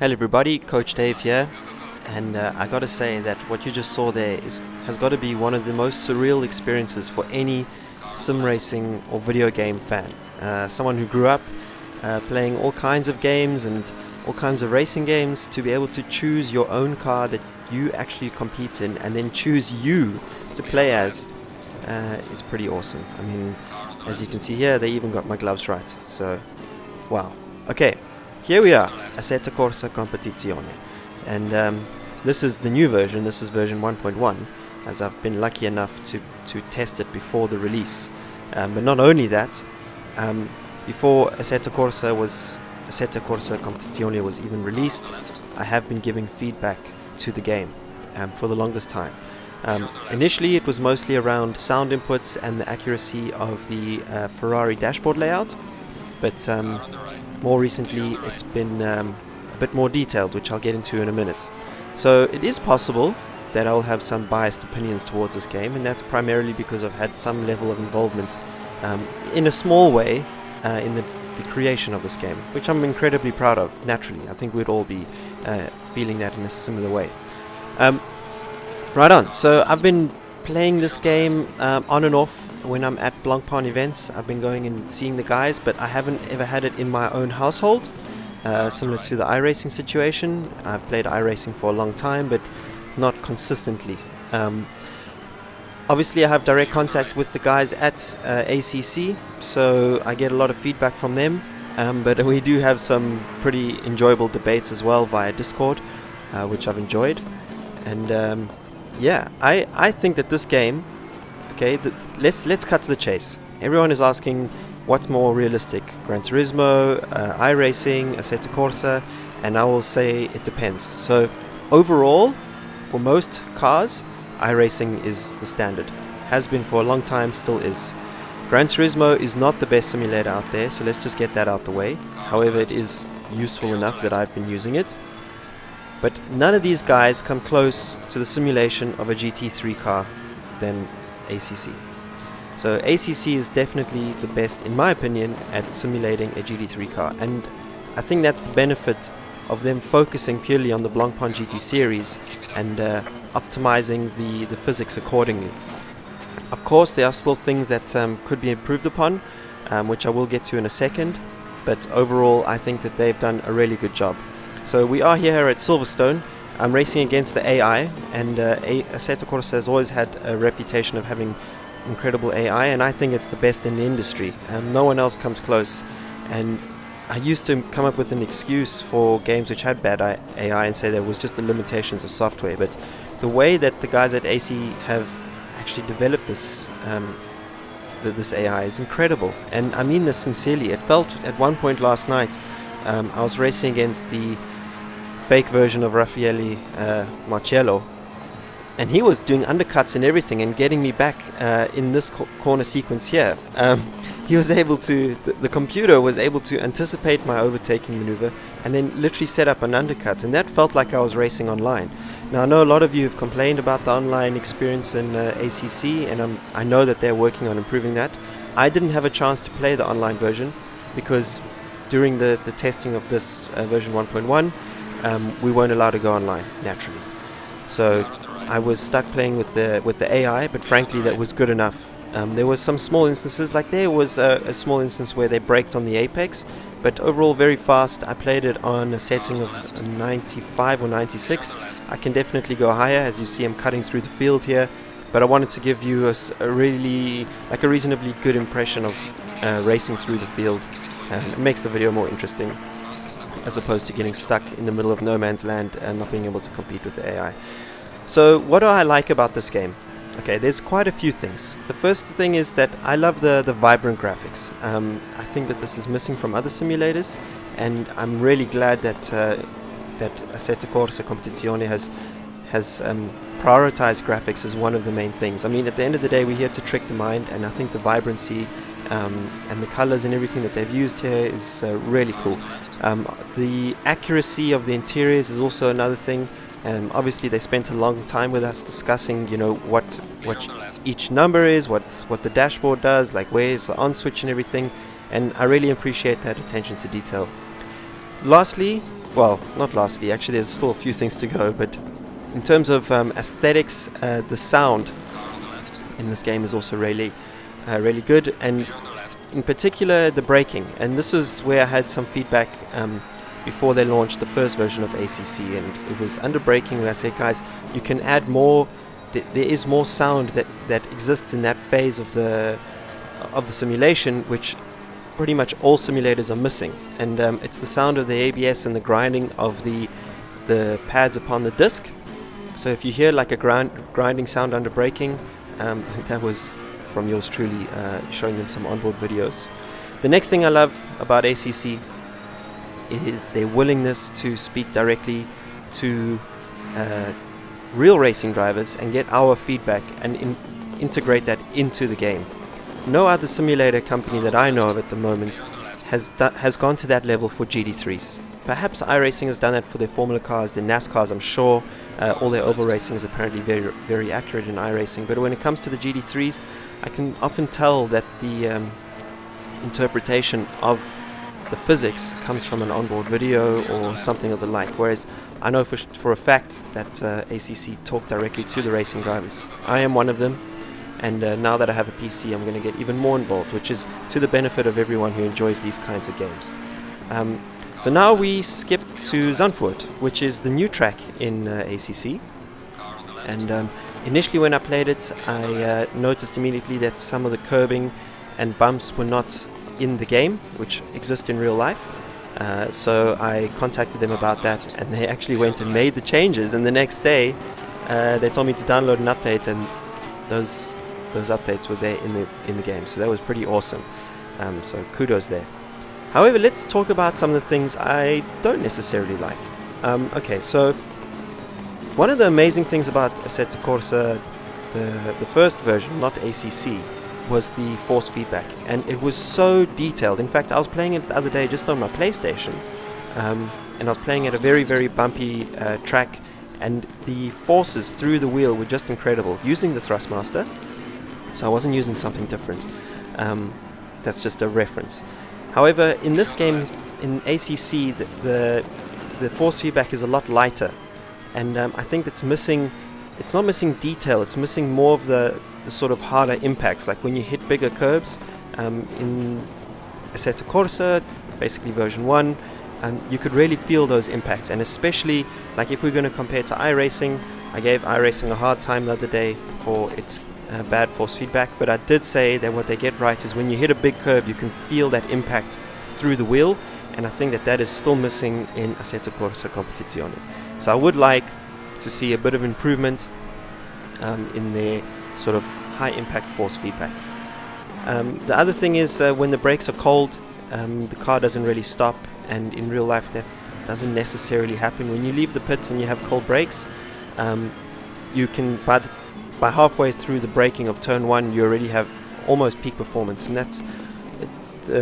Hello everybody, Coach Dave here, and I gotta say that what you just saw there has got to be one of the most surreal experiences for any sim racing or video game fan. Someone who grew up playing all kinds of games and all kinds of racing games, to be able to choose your own car that you actually compete in and then choose you to play as is pretty awesome. I mean, as you can see here, they even got my gloves right, so wow. Okay. Here we are, Assetto Corsa Competizione, and this is the new version. This is version 1.1, as I've been lucky enough to test it before the release. But not only that, before Assetto Corsa Competizione was even released, I have been giving feedback to the game for the longest time. Initially it was mostly around sound inputs and the accuracy of the Ferrari dashboard layout, but more recently it's been a bit more detailed, which I'll get into in a minute. So it is possible that I'll have some biased opinions towards this game, and that's primarily because I've had some level of involvement in a small way in the creation of this game, which I'm incredibly proud of. Naturally, I think we'd all be feeling that in a similar way. Right on, so I've been playing this game on and off. When I'm at Blancpain events, I've been going and seeing the guys, but I haven't ever had it in my own household, similar to the iRacing situation. I've played iRacing for a long time, but not consistently. Obviously I have direct contact with the guys at ACC, so I get a lot of feedback from them, but we do have some pretty enjoyable debates as well via Discord, which I've enjoyed. And yeah, I think that this game, okay, let's cut to the chase. Everyone is asking what's more realistic, Gran Turismo, iRacing, Assetto Corsa, and I will say it depends. So overall, for most cars, iRacing is the standard. Has been for a long time, still is. Gran Turismo is not the best simulator out there, so let's just get that out the way. However, it is useful enough that I've been using it. But none of these guys come close to the simulation of a GT3 car than ACC. So ACC is definitely the best, in my opinion, at simulating a GT3 car, and I think that's the benefit of them focusing purely on the Blancpain GT series and optimizing the physics accordingly. Of course, there are still things that could be improved upon, which I will get to in a second, but overall I think that they've done a really good job. So we are here at Silverstone. I'm racing against the AI, and Assetto Corsa has always had a reputation of having incredible AI, and I think it's the best in the industry. No one else comes close, and I used to come up with an excuse for games which had bad AI and say there was just the limitations of software, but the way that the guys at AC have actually developed this this AI is incredible, and I mean this sincerely. It felt at one point last night I was racing against the fake version of Raffaele Marcello, and he was doing undercuts and everything and getting me back in this corner sequence here. He was able to, the computer was able to anticipate my overtaking maneuver and then literally set up an undercut, and that felt like I was racing online. Now I know a lot of you have complained about the online experience in ACC, and I know that they're working on improving that. I didn't have a chance to play the online version because during the testing of this version 1.1, we weren't allowed to go online, naturally. So I was stuck playing with the AI, but frankly that was good enough. There was some small instances, like there was a small instance where they braked on the apex, but overall very fast. I played it on a setting of 95 or 96. I can definitely go higher, as you see I'm cutting through the field here, but I wanted to give you a really, like a reasonably good impression of racing through the field. It makes the video more interesting, as opposed to getting stuck in the middle of no man's land and not being able to compete with the AI. So what do I like about this game? Okay, there's quite a few things. The first thing is that I love the vibrant graphics. I think that this is missing from other simulators, and I'm really glad that Assetto Corsa Competizione has prioritized graphics as one of the main things. I mean, at the end of the day, we're here to trick the mind, and I think the vibrancy and the colors and everything that they've used here is really cool. The accuracy of the interiors is also another thing. Obviously they spent a long time with us discussing, you know, what each number is, what the dashboard does, like where's the on switch and everything, and I really appreciate that attention to detail. Lastly, well, not lastly, actually there's still a few things to go, but in terms of aesthetics, the sound in this game is also really good, and in particular the braking. And this is where I had some feedback before they launched the first version of ACC, and it was under braking where I said, guys, you can add more. There is more sound that exists in that phase of the simulation, which pretty much all simulators are missing, and it's the sound of the ABS and the grinding of the pads upon the disc. So if you hear like a grinding sound under braking, that was from yours truly showing them some onboard videos. The next thing I love about ACC is their willingness to speak directly to real racing drivers and get our feedback and integrate that into the game. No other simulator company that I know of at the moment has gone to that level for GT3s. Perhaps iRacing has done that for their Formula cars, their NASCARs, I'm sure. All their oval racing is apparently very, very accurate in iRacing. But when it comes to the GT3s, I can often tell that the interpretation of the physics comes from an onboard video or something of the like. Whereas I know for a fact that ACC talk directly to the racing drivers. I am one of them. And now that I have a PC, I'm going to get even more involved, which is to the benefit of everyone who enjoys these kinds of games. So now we skip to Zandvoort, which is the new track in ACC. And initially when I played it, I noticed immediately that some of the curbing and bumps were not in the game, which exist in real life. So I contacted them about that, and they actually went and made the changes. And the next day, they told me to download an update, and those updates were there in the game. So that was pretty awesome. So kudos there. However, let's talk about some of the things I don't necessarily like. Okay, so one of the amazing things about Assetto Corsa, the first version, not ACC, was the force feedback, and it was so detailed. In fact, I was playing it the other day just on my PlayStation, and I was playing at a very, very bumpy track, and the forces through the wheel were just incredible, using the Thrustmaster, so I wasn't using something different. That's just a reference. However, in this game, in ACC, the force feedback is a lot lighter, and I think it's not missing detail, it's missing more of the sort of harder impacts, like when you hit bigger curbs. In Assetto Corsa, basically version 1, you could really feel those impacts, and especially like if we're going to compare to iRacing, I gave iRacing a hard time the other day for its bad force feedback, but I did say that what they get right is when you hit a big curb, you can feel that impact through the wheel, and I think that is still missing in Assetto Corsa Competizione. So I would like to see a bit of improvement in their sort of high impact force feedback. The other thing is when the brakes are cold, the car doesn't really stop, and in real life that doesn't necessarily happen. When you leave the pits and you have cold brakes, you can by halfway through the braking of turn 1, you already have almost peak performance, and that's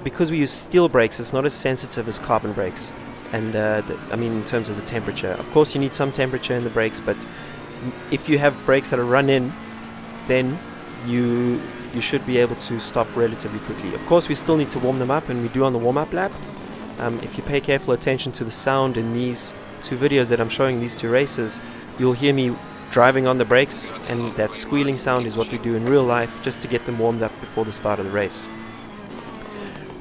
because we use steel brakes. It's not as sensitive as carbon brakes, and I mean in terms of the temperature. Of course, you need some temperature in the brakes, but if you have brakes that are run in, then you should be able to stop relatively quickly. Of course, we still need to warm them up, and we do on the warm-up lap. If you pay careful attention to the sound in these two videos that I'm showing, these two races, you'll hear me driving on the brakes, and that squealing sound is what we do in real life just to get them warmed up before the start of the race.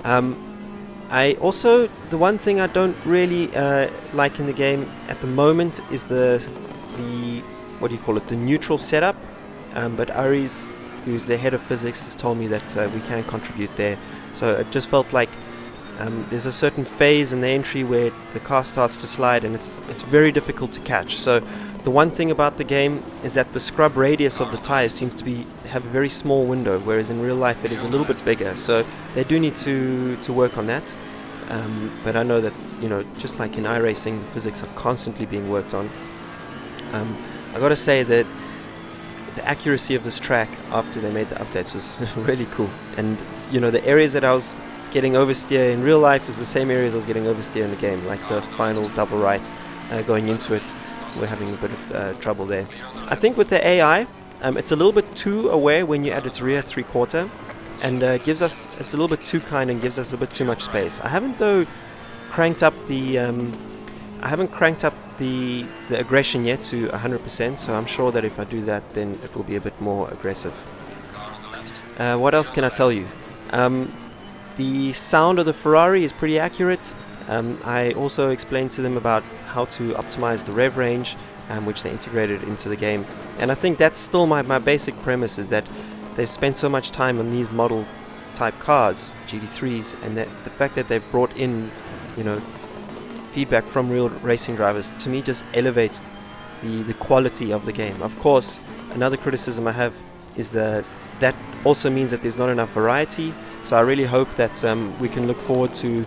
I also, the one thing I don't really like in the game at the moment is the what do you call it, the neutral setup, but Aries, who's the head of physics, has told me that we can contribute there. So it just felt like there's a certain phase in the entry where the car starts to slide, and it's very difficult to catch. So the one thing about the game is that the scrub radius of the tires seems to have a very small window, whereas in real life it is a little bit bigger. So they do need to work on that. But I know that, just like in iRacing, the physics are constantly being worked on. I gotta say that the accuracy of this track after they made the updates was really cool. And the areas that I was getting oversteer in real life is the same areas I was getting oversteer in the game, like the final double right going into it. We're having a bit of trouble there. I think with the AI, it's a little bit too aware when you add its rear 3/4, and it's a little bit too kind and gives us a bit too much space. I haven't though cranked up the I haven't cranked up the aggression yet to 100%, so I'm sure that if I do that, then it will be a bit more aggressive. What else can I tell you? The sound of the Ferrari is pretty accurate. I also explained to them about how to optimize the rev range, which they integrated into the game. And I think that's still my basic premise, is that they've spent so much time on these model type cars, GT3s, and that the fact that they've brought in, feedback from real racing drivers, to me just elevates the quality of the game. Of course, another criticism I have is that also means that there's not enough variety. So I really hope that we can look forward to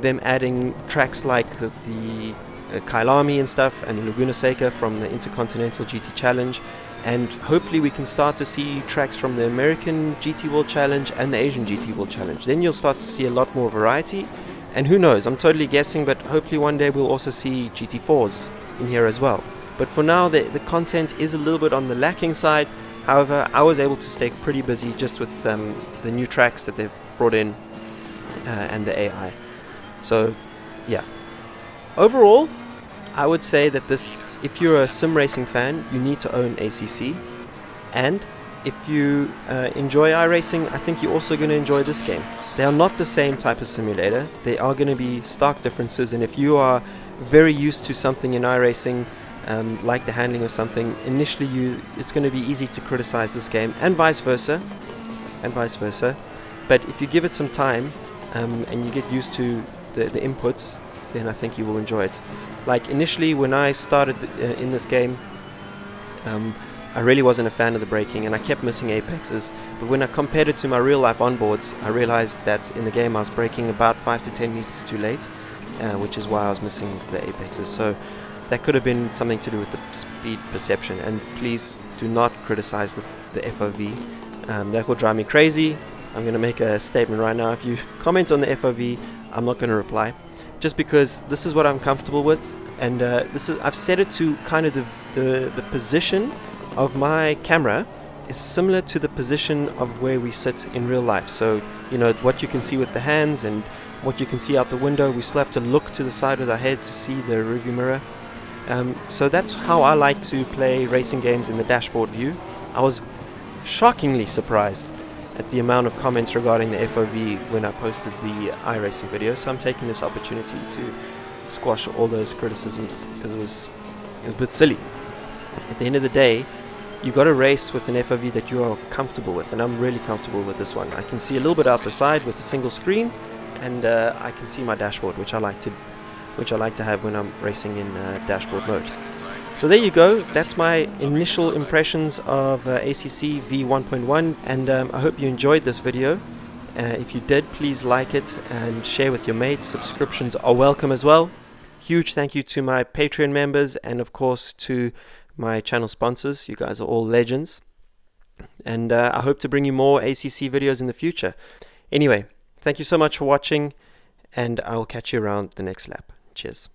them adding tracks like the Kailami and stuff, and Laguna Seca from the Intercontinental GT Challenge, and hopefully we can start to see tracks from the American GT World Challenge and the Asian GT World Challenge. Then you'll start to see a lot more variety, and who knows, I'm totally guessing, but hopefully one day we'll also see GT4s in here as well. But for now, the content is a little bit on the lacking side. However, I was able to stay pretty busy just with the new tracks that they've brought in and the AI. So yeah, overall I would say that if you're a sim racing fan, you need to own ACC, and if you enjoy iRacing, I think you're also going to enjoy this game. They are not the same type of simulator. They are going to be stark differences, and if you are very used to something in iRacing, like the handling of something, initially it's going to be easy to criticize this game, and vice versa. But if you give it some time and you get used to the inputs, then I think you will enjoy it. Like initially when I started in this game, I really wasn't a fan of the braking, and I kept missing apexes. But when I compared it to my real life onboards, I realized that in the game I was braking about 5 to 10 meters too late, which is why I was missing the apexes. So that could have been something to do with the speed perception, and please do not criticize the FOV. That will drive me crazy. I'm going to make a statement right now. If you comment on the FOV, I'm not going to reply, just because this is what I'm comfortable with, and I've set it to kind of the position of my camera is similar to the position of where we sit in real life. So what you can see with the hands and what you can see out the window, we still have to look to the side of our head to see the rearview mirror. So that's how I like to play racing games in the dashboard view. I was shockingly surprised at the amount of comments regarding the FOV when I posted the iRacing video, so I'm taking this opportunity to squash all those criticisms, because it was a bit silly. At the end of the day, you got to race with an FOV that you are comfortable with, and I'm really comfortable with this one. I can see a little bit out the side with a single screen, and I can see my dashboard, which I like to have when I'm racing in dashboard mode. So there you go. That's my initial impressions of ACC v1.1, and I hope you enjoyed this video. If you did, please like it and share with your mates. Subscriptions are welcome as well. Huge thank you to my Patreon members, and of course to my channel sponsors. You guys are all legends, and I hope to bring you more ACC videos in the future. Anyway, thank you so much for watching, and I will catch you around the next lap. Cheers.